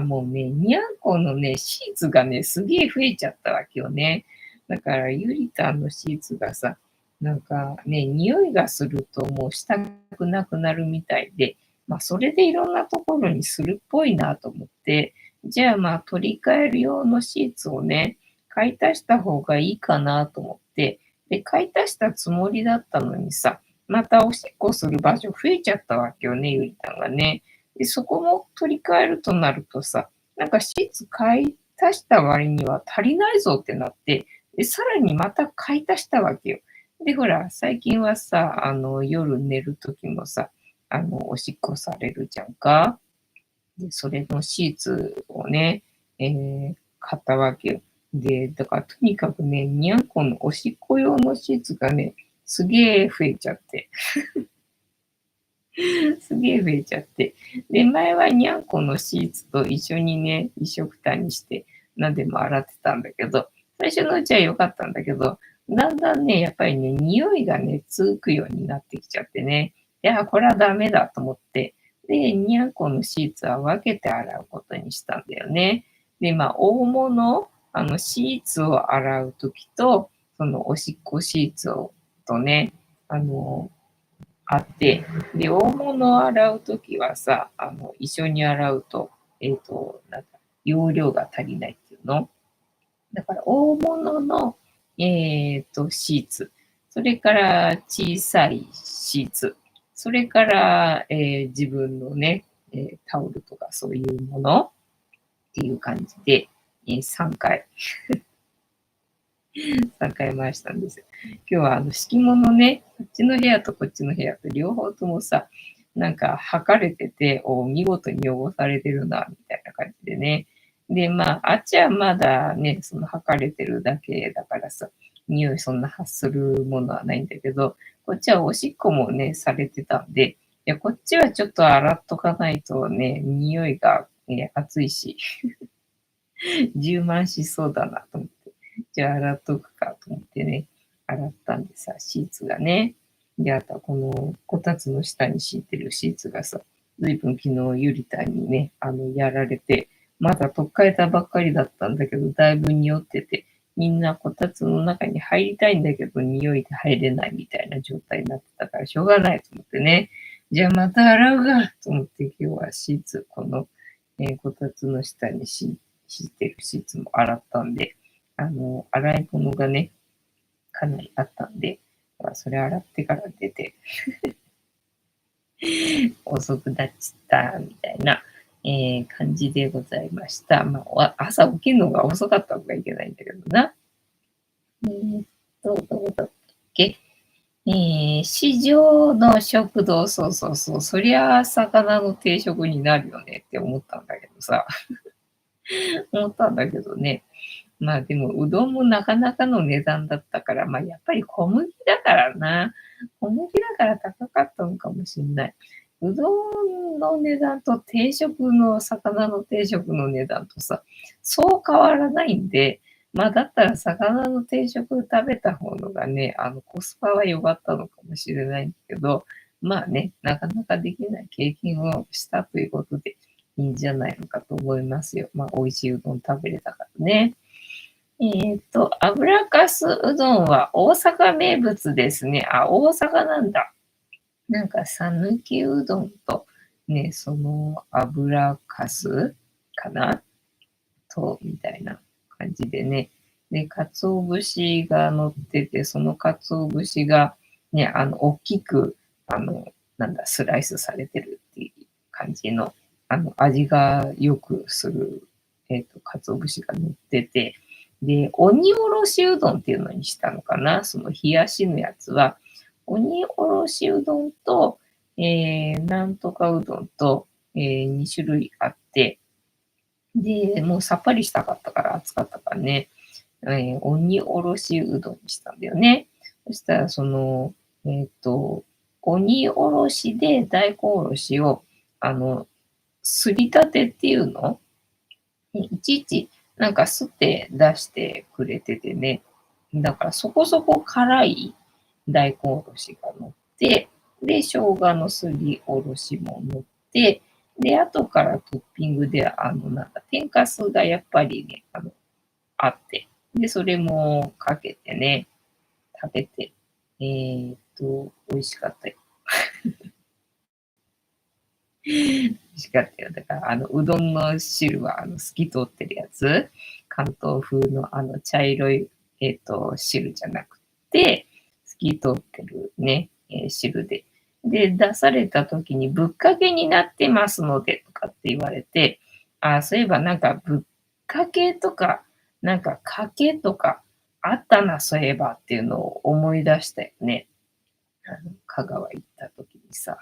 もうね、にゃんこのね、シーツがね、すげえ増えちゃったわけよね。だから、ゆりたんのシーツがさ、なんかね、匂いがするともうしたくなくなるみたいで、まあ、それでいろんなところにするっぽいなと思って、じゃあまあ、取り替える用のシーツをね、買い足した方がいいかなと思って、で、買い足したつもりだったのにさ、またおしっこする場所増えちゃったわけよね、ゆりたんがね。で、そこも取り替えるとなるとさ、なんかシーツ買い足した割には足りないぞってなって、で、さらにまた買い足したわけよ。で、ほら、最近はさ、夜寝るときもさ、おしっこされるじゃんか。で、それのシーツをね、買ったわけよ。で、だからとにかくね、にゃんこのおしっこ用のシーツがね、すげえ増えちゃって。すげえ増えちゃって。で、前はにゃんこのシーツと一緒にね、一緒くたにして何でも洗ってたんだけど、最初のうちは良かったんだけど、だんだんね、やっぱりね、匂いがね、つくようになってきちゃってね、いや、これはダメだと思って、で、にゃんこのシーツは分けて洗うことにしたんだよね。で、まあ、大物、シーツを洗うときと、そのおしっこシーツを、とね、あの、あって、で、大物を洗うときはさ、一緒に洗うと、なんか、容量が足りないっていうの。だから、大物の、シーツ、それから小さいシーツ、それから、自分のね、タオルとかそういうものっていう感じで、3回3回回したんですよ。今日は敷物ね、こっちの部屋とこっちの部屋と両方ともさ、なんか剥かれてて、見事に汚されてるな、みたいな感じでね。で、まあ、あっちはまだね、その剥かれてるだけだからさ、匂いそんな発するものはないんだけど、こっちはおしっこもね、されてたんで、いや、こっちはちょっと洗っとかないとね、匂いが、熱いし、充満しそうだなと思って。じゃあ洗っとくかと思ってね、洗ったんでさ、シーツがね。で、あとはこのこたつの下に敷いてるシーツがさ、ずいぶん昨日ゆりたんにね、やられて、まだ取っ替えたばっかりだったんだけど、だいぶ匂ってて、みんなこたつの中に入りたいんだけど、匂いで入れないみたいな状態になってたから、しょうがないと思ってね。じゃあまた洗うがと思って今日はシーツ、こたつの下に敷いてるシーツも洗ったんで、洗い物がね、かなりあったんで、それ洗ってから出て、遅くなっちゃったみたいな、感じでございました。朝起きるのが遅かった方がいけないんだけどな。どうだったっけ。市場の食堂、そうそうそう、そりゃあ魚の定食になるよねって思ったんだけどさ、思ったんだけどね。まあでも、うどんもなかなかの値段だったから、やっぱり小麦だからな。小麦だから高かったのかもしんない。うどんの値段と魚の定食の値段とさ、そう変わらないんで、だったら魚の定食食べた方のがね、コスパは良かったのかもしれないんだけど、まあね、なかなかできない経験をしたということでいいんじゃないのかと思いますよ。美味しいうどん食べれたからね。油かすうどんは大阪名物ですね。あ、大阪なんだ。なんか、さぬきうどんと、ね、その油かすかなみたいな感じでね。で、鰹節が乗ってて、その鰹節がね、大きく、スライスされてるっていう感じの、味がよくする、鰹節が乗ってて、で、鬼おろしうどんっていうのにしたのかな。その冷やしのやつは、鬼おろしうどんと、なんとかうどんと、2種類あって、で、もうさっぱりしたかったから暑かったからね、鬼おろしうどんにしたんだよね。そしたら、鬼おろしで大根おろしを、すりたてっていうのいちいちなんかすって出してくれててね。だからそこそこ辛い大根おろしが乗って、で、生姜のすりおろしも乗って、で、後からトッピングで、天かすがやっぱりね、あって、で、それもかけてね、食べて、美味しかったよ。美味しかったよ。だから、うどんの汁は、透き通ってるやつ、関東風の茶色い、汁じゃなくて、透き通ってるね、汁で。で、出された時にぶっかけになってますので、とかって言われて、あ、そういえばなんかぶっかけとか、なんかかけとかあったな、そういえばっていうのを思い出したよね。香川行った時にさ。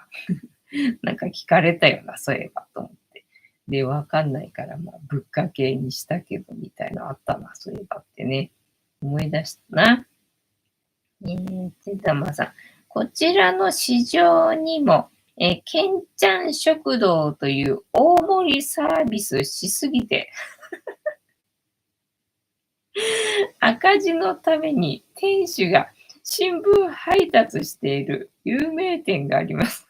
なんか聞かれたよな、そういえばと思って。で、わかんないから、ぶっかけにしたけど、みたいなあったな、そういえばってね、思い出したな。たまさん。こちらの市場にも、けんちゃん食堂という大盛りサービスしすぎて、赤字のために店主が新聞配達している有名店があります。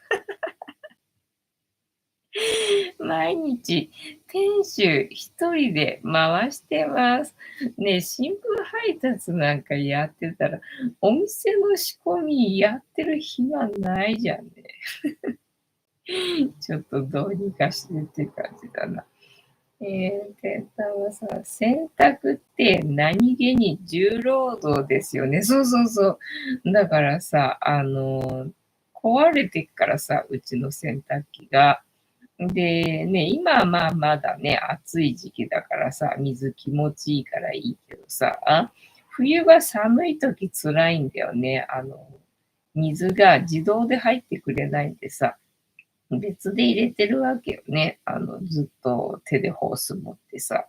毎日、店主一人で回してます。ね、新聞配達なんかやってたら、お店の仕込みやってる暇ないじゃんね。ちょっとどうにかしてって感じだな。ケンタはさ、洗濯って何気に重労働ですよね。そうそうそう。だからさ、壊れてっからさ、うちの洗濯機が。で、ね、今はまだね、暑い時期だからさ、水気持ちいいからいいけどさ、冬は寒い時辛いんだよね。水が自動で入ってくれないんでさ、別で入れてるわけよね。ずっと手でホース持ってさ。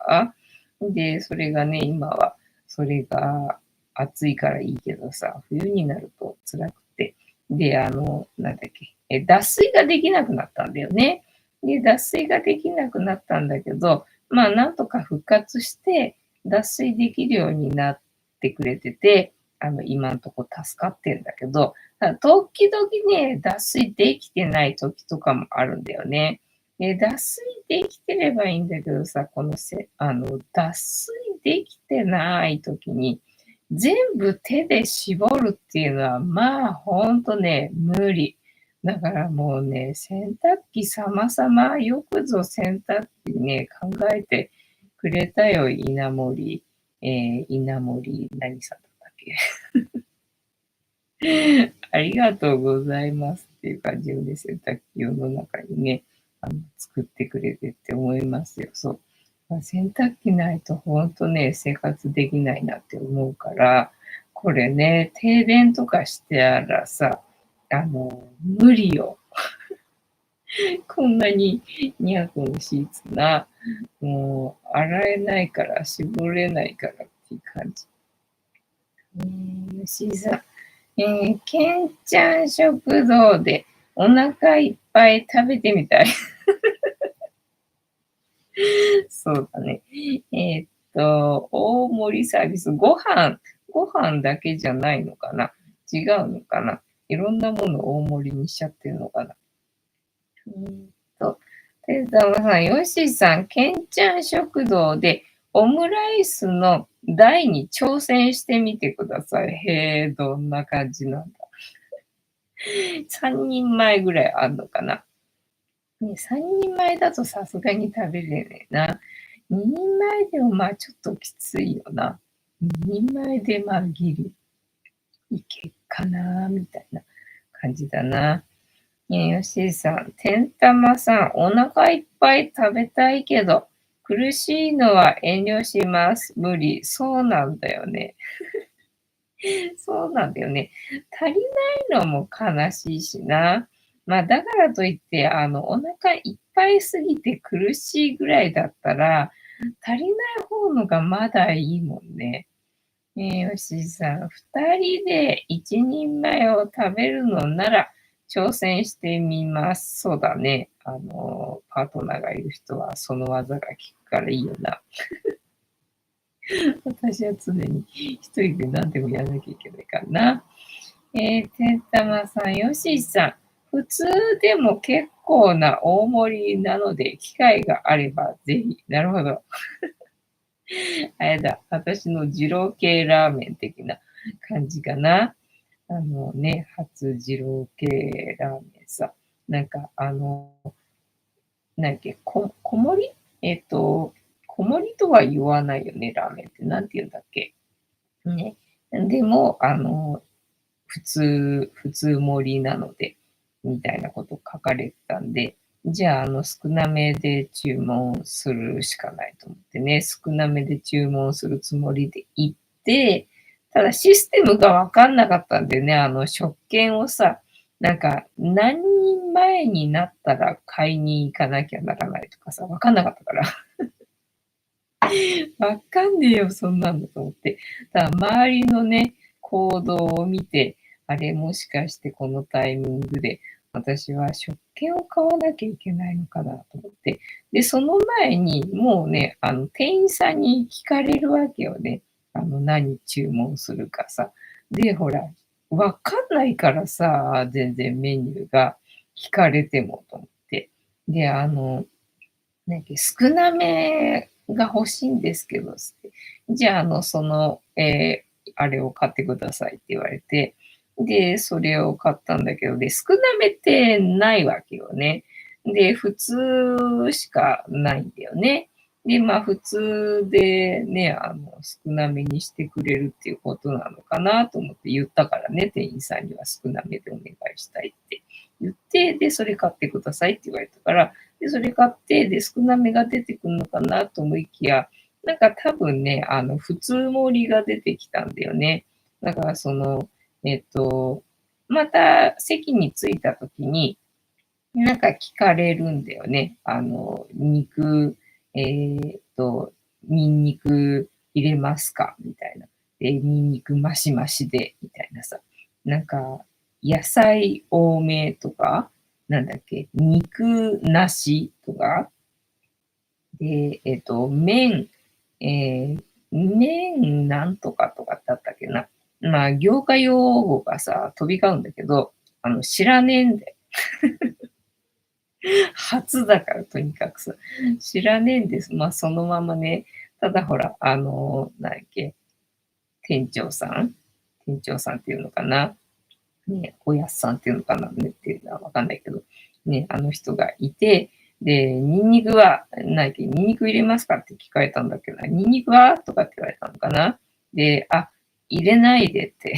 で、それがね、今は、それが暑いからいいけどさ、冬になると辛くて。で、なんだっけ、脱水ができなくなったんだよね。で、脱水ができなくなったんだけど、なんとか復活して、脱水できるようになってくれてて、今んとこ助かってんだけど、時々ね、脱水できてない時とかもあるんだよね。脱水できてればいいんだけどさ、この脱水できてない時に、全部手で絞るっていうのは、まあ、ほんとね、無理。だからもうね、洗濯機様々、よくぞ洗濯機ね、考えてくれたよ、稲森何さんだったっけ。ありがとうございますっていう感じをね、洗濯機世の中にね、作ってくれてって思いますよ。そう。洗濯機ないとほんとね、生活できないなって思うから、これね、停電とかしてたらさ、無理よ。こんなに2泊のシーツな、もう洗えないから、絞れないからっていう感じ。吉井さん、けんちゃん食堂でお腹いっぱい食べてみたい。そうだね。大盛りサービス、ご飯だけじゃないのかな、違うのかな、いろんなものを大盛りにしちゃってるのかな。と、てざまさん、よしさん、けんちゃん食堂でオムライスの台に挑戦してみてください。へえ、どんな感じなんだ。3人前ぐらいあんのかな。ね、3人前だとさすがに食べれねえな。2人前でもまあちょっときついよな。2人前でまあギリいけっかなみたいな感じだな。よしさん、てんたまさん、お腹いっぱい食べたいけど、苦しいのは遠慮します。無理。そうなんだよね。そうなんだよね。足りないのも悲しいしな。まあ、だからといって、お腹いっぱいすぎて苦しいぐらいだったら、足りない方のがまだいいもんね。よしさん、2人で1人前を食べるのなら挑戦してみます。そうだね。パートナーがいる人はその技が効くからいいよな。私は常に一人で何でもやらなきゃいけないからな。てんたまさん、よしさん、普通でも結構な大盛りなので、機会があればぜひ。なるほど。あれだ、私の二郎系ラーメン的な感じかな。初二郎系ラーメンさ。なんか、なんだっけ、小盛り小盛りとは言わないよね、ラーメンって。なんて言うんだっけ。ね。でも、普通盛りなので、みたいなこと書かれてたんで、じゃあ、少なめで注文するしかないと思ってね、少なめで注文するつもりで行って、ただシステムがわかんなかったんでね、食券をさ、なんか、何人前になったら買いに行かなきゃならないとかさ、わかんなかったから。わかんねえよ、そんなんだと思って。だから周りのね、行動を見て、あれもしかしてこのタイミングで私は食券を買わなきゃいけないのかなと思って。で、その前にもうね、店員さんに聞かれるわけよね。何注文するかさ。で、ほら、わかんないからさ、全然メニューが聞かれてもと思って。で、少なめが欲しいんですけど、って。じゃあ、あれを買ってくださいって言われて、で、それを買ったんだけど、で、少なめってないわけよね。で、普通しかないんだよね。で、まあ、普通でね、少なめにしてくれるっていうことなのかなと思って言ったからね、店員さんには少なめでお願いしたいって言って、で、それ買ってくださいって言われたから、で、それ買って、で、少なめが出てくるのかなと思いきや、なんか多分ね、普通盛りが出てきたんだよね。だからえっと、また席に着いた時に、なんか聞かれるんだよね。えーっと、ニンニク入れますかみたいな。で、ニンニクマシマシで、みたいなさ。なんか、野菜多めとか、なんだっけ、肉なしとか、で、麺なんとかとかだったっけな。まあ、業界用語がさ、飛び交うんだけど、知らねえんだよ。初だからとにかくさ、知らねえんです。まあそのままね、ただほら、なんだっけ、店長さん店長さんっていうのかなね、おやっさんっていうのかなねっていうのはわかんないけど、ね、あの人がいて、で、ニンニクは、ないけ、ニンニク入れますかって聞かれたんだけど、ニンニクはとかって言われたのかなで、あ、入れないでって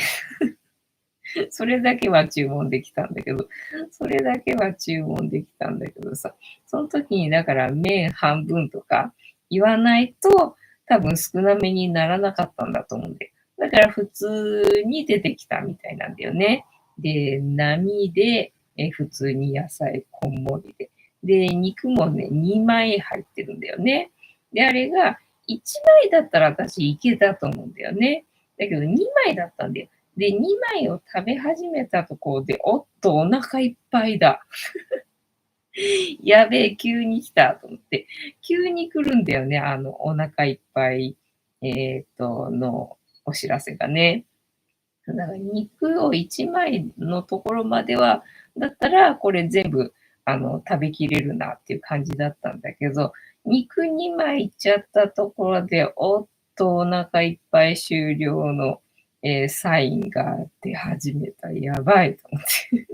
それだけは注文できたんだけど、それだけは注文できたんだけどさ、その時にだから麺半分とか言わないと多分少なめにならなかったんだと思うんで。だから普通に出てきたみたいなんだよね。で、並で、普通に野菜こんもりで。で、肉もね、2枚入ってるんだよね。で、あれが1枚だったら私いけたと思うんだよね。だけど2枚だったんだよ。で、2枚を食べ始めたところで、おっと、お腹いっぱいだ。やべえ、急に来たと思って。急に来るんだよね、お腹いっぱい、のお知らせがね。だから肉を1枚のところまでは、だったら、これ全部、食べきれるなっていう感じだったんだけど、肉2枚いっちゃったところで、おっと、お腹いっぱい終了の、サインが出始めた。やばいと思って。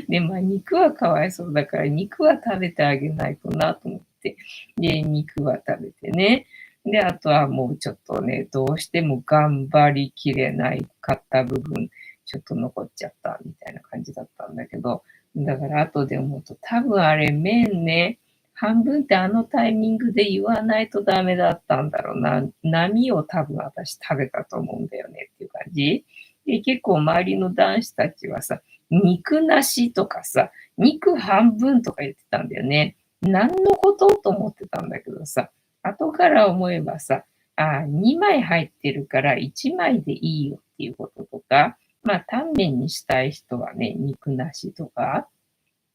で、まあ、肉はかわいそうだから、肉は食べてあげないとなと思って。で、肉は食べてね。で、あとはもうちょっとね、どうしても頑張りきれないかった部分、ちょっと残っちゃったみたいな感じだったんだけど、だから後で思うと、多分あれ麺ね、半分ってあのタイミングで言わないとダメだったんだろうな。波を多分私食べたと思うんだよねっていう感じ。で、結構周りの男子たちはさ、肉なしとかさ、肉半分とか言ってたんだよね。何のことと思ってたんだけどさ、後から思えばさ、あ、2枚入ってるから1枚でいいよっていうこととか、まあ、タンメンにしたい人はね、肉なしとか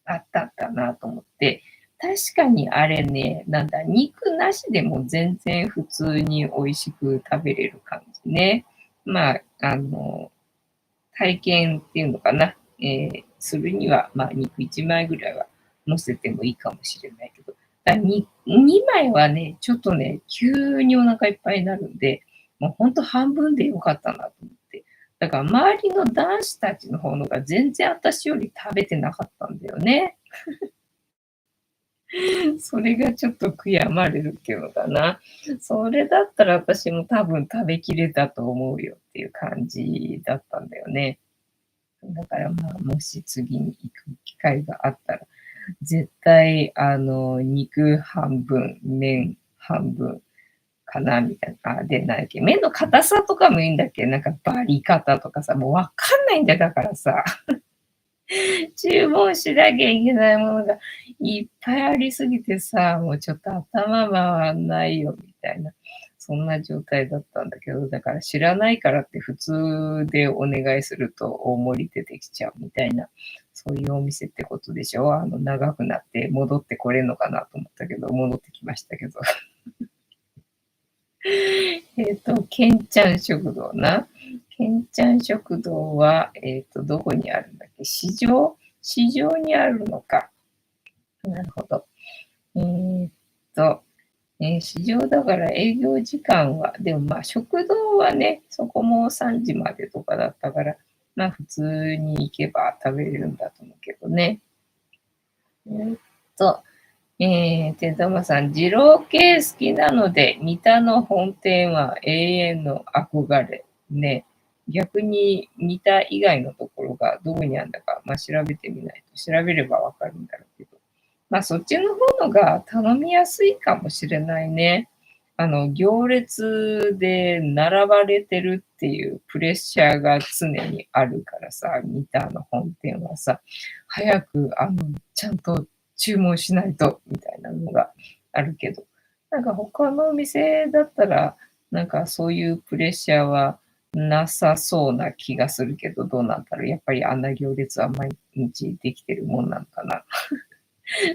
あったなと思って、確かにあれね、なんだ、肉なしでも全然普通に美味しく食べれる感じね。まあ、体験っていうのかな、するには、まあ、肉1枚ぐらいは乗せてもいいかもしれないけど、2枚はね、ちょっとね、急にお腹いっぱいになるんで、もうほんと半分でよかったなと思って。だから周りの男子たちの方のが全然私より食べてなかったんだよね。それがちょっと悔やまれるっていうのかな。それだったら私も多分食べきれたと思うよっていう感じだったんだよね。だからまあ、もし次に行く機会があったら、絶対、肉半分、麺半分かな、みたいな。あ、で、なんだっけ、麺の硬さとかもいいんだっけなんかバリ方とかさ、もうわかんないんだよ、だからさ。注文しなきゃいけないものがいっぱいありすぎてさ、もうちょっと頭回んないよみたいな、そんな状態だったんだけど、だから知らないからって普通でお願いすると大盛り出てきちゃうみたいな、そういうお店ってことでしょ長くなって戻ってこれんのかなと思ったけど、戻ってきましたけど。けんちゃん食堂な。けんちゃん食堂は、どこにあるんだっけ市場にあるのか。なるほど。えーっと、市場だから営業時間は、でもまあ食堂はね、そこも3時までとかだったから、まあ普通に行けば食べれるんだと思うけどね。えーっと、手玉さん、二郎系好きなので、三田の本店は永遠の憧れ。ね。逆に三田以外のところがどこにあるんだか、まあ調べてみないと、調べればわかるんだろうけど。まあそっちの方のが頼みやすいかもしれないね。行列で並ばれてるっていうプレッシャーが常にあるからさ、三田の本店はさ、早く、ちゃんと注文しないと、みたいなのがあるけど、なんか他のお店だったら、なんかそういうプレッシャーはなさそうな気がするけど、どうなんだろう。やっぱりあんな行列は毎日できてるもんなのかな。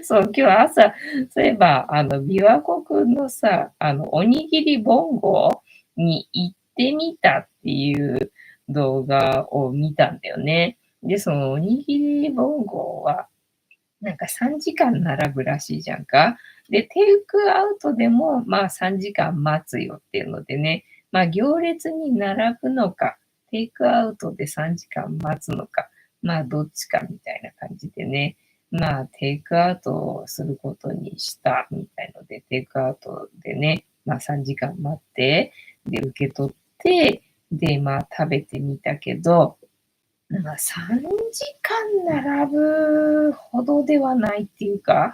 そう、今日朝、そういえば、琵琶湖くんのさ、おにぎりぼんごに行ってみたっていう動画を見たんだよね。で、そのおにぎりぼんごは、なんか3時間並ぶらしいじゃんか。で、テイクアウトでも、まあ3時間待つよっていうのでね、まあ行列に並ぶのか、テイクアウトで3時間待つのか、まあどっちかみたいな感じでね、まあテイクアウトをすることにしたみたいので、テイクアウトでね、まあ3時間待って、で、受け取って、で、まあ食べてみたけど、なんか3時間並ぶほどではないっていうか、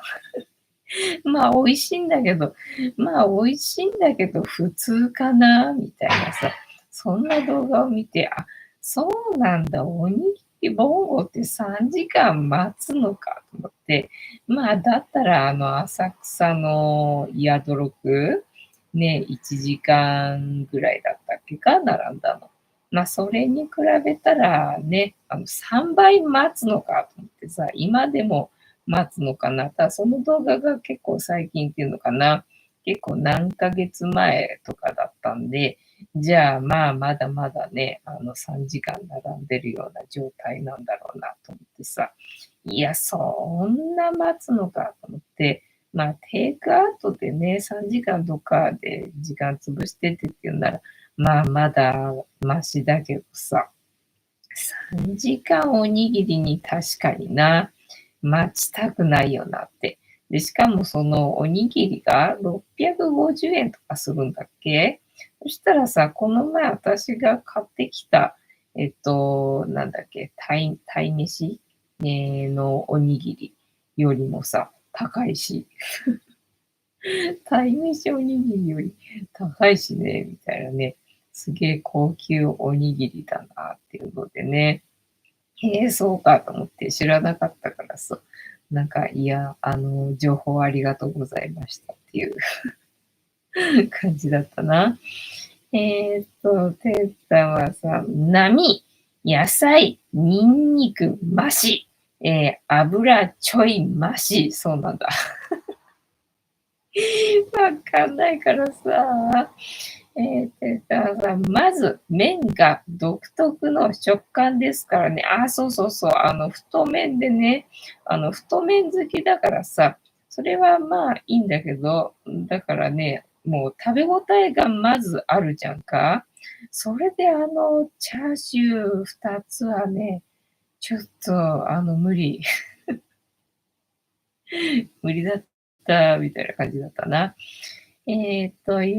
まあ美味しいんだけど、まあ美味しいんだけど普通かなみたいなさ、そんな動画を見て、あ、そうなんだ、おにぎりボンゴって3時間待つのかと思って、まあだったら浅草の宿六、ね、1時間ぐらいだったっけか、並んだの。まあそれに比べたらね、3倍待つのかと思ってさ、今でも待つのかな。ただその動画が結構最近っていうのかな。結構何ヶ月前とかだったんで、じゃあまあまだまだね、3時間並んでるような状態なんだろうなと思ってさ、いや、そんな待つのかと思って、まあテイクアウトでね、3時間とかで時間潰してっていうなら、まあまだマシだけどさ、3時間おにぎりに確かにな。待ちたくないよなって。で、しかもそのおにぎりが650円とかするんだっけ。そしたらさ、この前私が買ってきた、なんだっけ、鯛めし、のおにぎりよりもさ、高いし、鯛めしおにぎりより高いしね、みたいなね。すげえ高級おにぎりだなっていうのでね。へえ、そうかと思って知らなかったからさ、なんか、いや、情報ありがとうございましたっていう感じだったな。てーたんはさ、波、野菜、ニンニク、増し、油ちょい増し、そうなんだ。わかんないからさ、まず、麺が独特の食感ですからね。あ、そうそうそう。太麺でね、太麺好きだからさ、それはまあいいんだけど、だからね、もう食べ応えがまずあるじゃんか。それでチャーシュー2つはね、ちょっと、無理。無理だった、みたいな感じだったな。ユ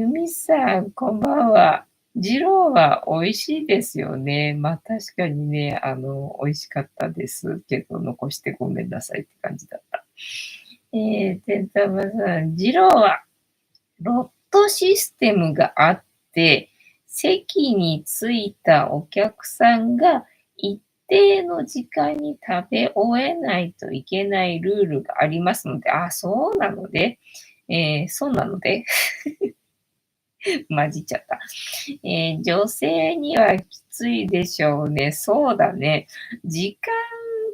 ミさん、こんばんは。ジローは美味しいですよね。まあ確かにね、美味しかったですけど、残してごめんなさいって感じだった。てんたまさん、ジローはロットシステムがあって、席に着いたお客さんが一定の時間に食べ終えないといけないルールがありますので、あ、そうなので、そうなので、混じっちゃった。女性にはきついでしょうね。そうだね。時間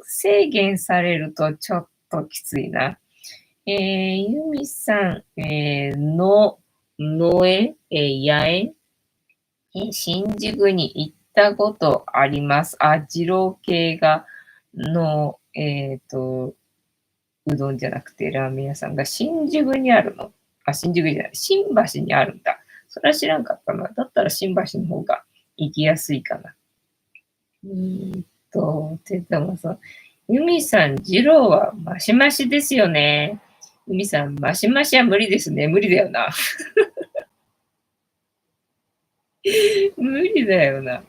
制限されるとちょっときついな。ユミさん、農園、野園、新宿に行ったことあります。あ、二郎系が、うどんじゃなくてラーメン屋さんが新宿にあるの。あ、新宿じゃない、新橋にあるんだ。それは知らんかったな。だったら新橋の方が行きやすいかな。てたまさん。ユミさん、二郎はマシマシですよね。ユミさん、マシマシは無理ですね。無理だよな。無理だよな。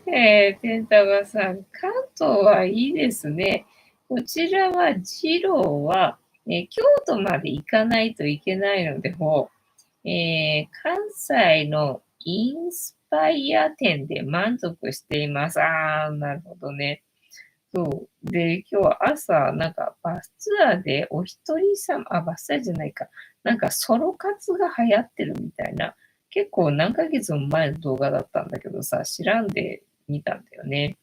てんたまさん、関東はいいですね。こちらは、二郎は、京都まで行かないといけないので、関西のインスパイア店で満足しています。あー、なるほどね。そう。で、今日は朝、なんかバスツアーでお一人様、あ、バスツアーじゃないか。なんかソロ活が流行ってるみたいな、結構何ヶ月も前の動画だったんだけどさ、知らんで見たんだよね。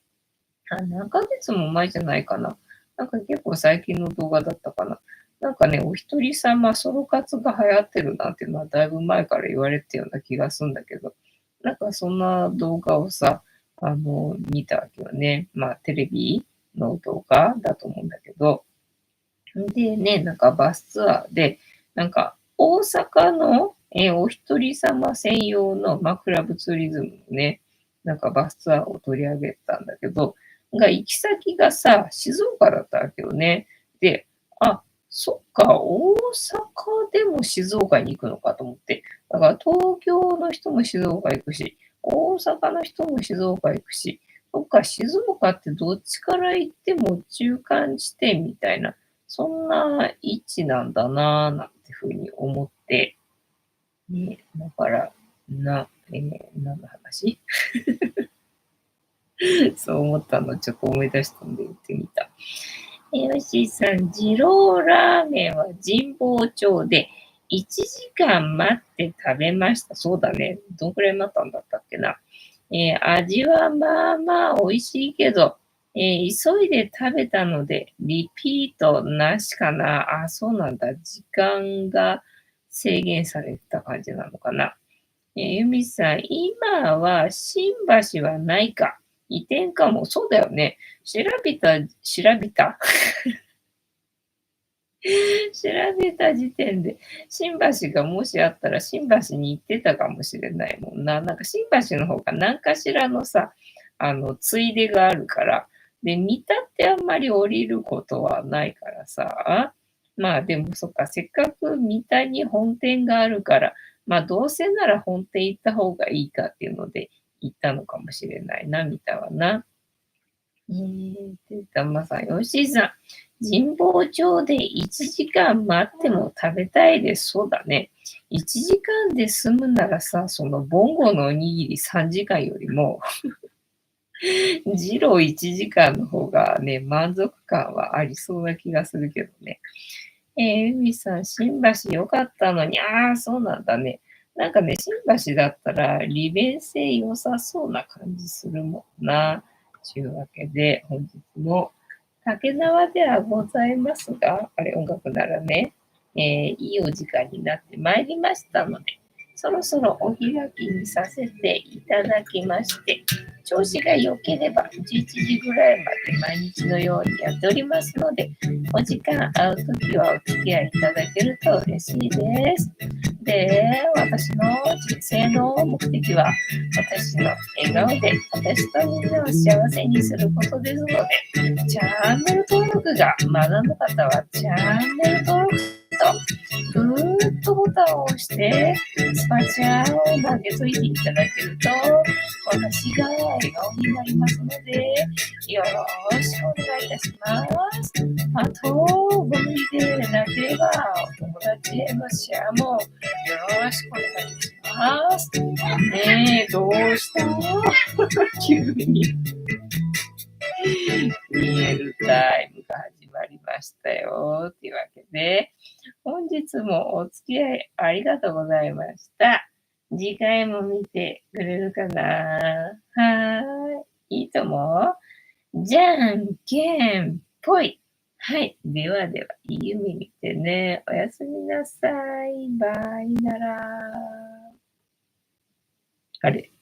あ、何ヶ月も前じゃないかな。なんか結構最近の動画だったかな。なんかね、お一人様ソロ活が流行ってるなんていうのはだいぶ前から言われてたような気がするんだけど、なんかそんな動画をさ、見たわけよね。まあテレビの動画だと思うんだけど、でね、なんかバスツアーで、なんか大阪の、お一人様専用の、クラブツーリズムのね、なんかバスツアーを取り上げたんだけど、行き先がさ、静岡だったわけよね。で、あ、そっか、大阪でも静岡に行くのかと思って。だから東京の人も静岡行くし、大阪の人も静岡行くし、そっか、静岡ってどっちから行っても中間地点みたいな、そんな位置なんだなぁ、なんてふうに思って、ね、だから、何の話そう思ったのをちょっと思い出したんで言ってみた。よしさん、二郎ラーメンは神保町で1時間待って食べました。そうだね。どんくらい待ったんだったっけな。味はまあまあ美味しいけど、急いで食べたので、リピートなしかな。あ、そうなんだ。時間が制限されてた感じなのかな。ゆみさん、今は新橋はないか。移転かも。そうだよね。調べた時点で、新橋がもしあったら新橋に行ってたかもしれないもんな。なんか新橋の方が何かしらのさ、ついでがあるから。で、三田ってあんまり降りることはないからさ。まあでもそっか、せっかく三田に本店があるから、まあどうせなら本店行った方がいいかっていうので行ったのかもしれないな、三田はな。旦那さん、吉井さん、神保町で1時間待っても食べたいです。そうだね。1時間で済むならさ、そのボンゴのおにぎり3時間よりも、二郎1時間の方がね、満足感はありそうな気がするけどね。海さん、新橋良かったのに、ああ、そうなんだね。なんかね、新橋だったら利便性良さそうな感じするもんな。というわけで、本日も竹縄ではございますが、あれ音楽ならね、いいお時間になってまいりましたので、そろそろお開きにさせていただきまして、調子が良ければ11時ぐらいまで毎日のようにやっておりますので、お時間合うときはお付き合いいただけると嬉しいです。で、私の人生の目的は、私の笑顔で私とみんなを幸せにすることですので、チャンネル登録がまだの方は、チャンネル登録と、グーッとボタンを押して、スパチャを投げといていただけると、私が笑顔になりますので、よろしくお願いいたします。あと、ご無理でなければ、お友達へのシェアもよろしくお願いします。ねえ、どうした急に見えるタイムが始まりましたよ。というわけで、本日もお付き合いありがとうございました。次回も見てくれるかな？はーい。いいとも。じゃんけんぽい。はい。ではでは、いい夢見てね。おやすみなさい。バイなら。あれ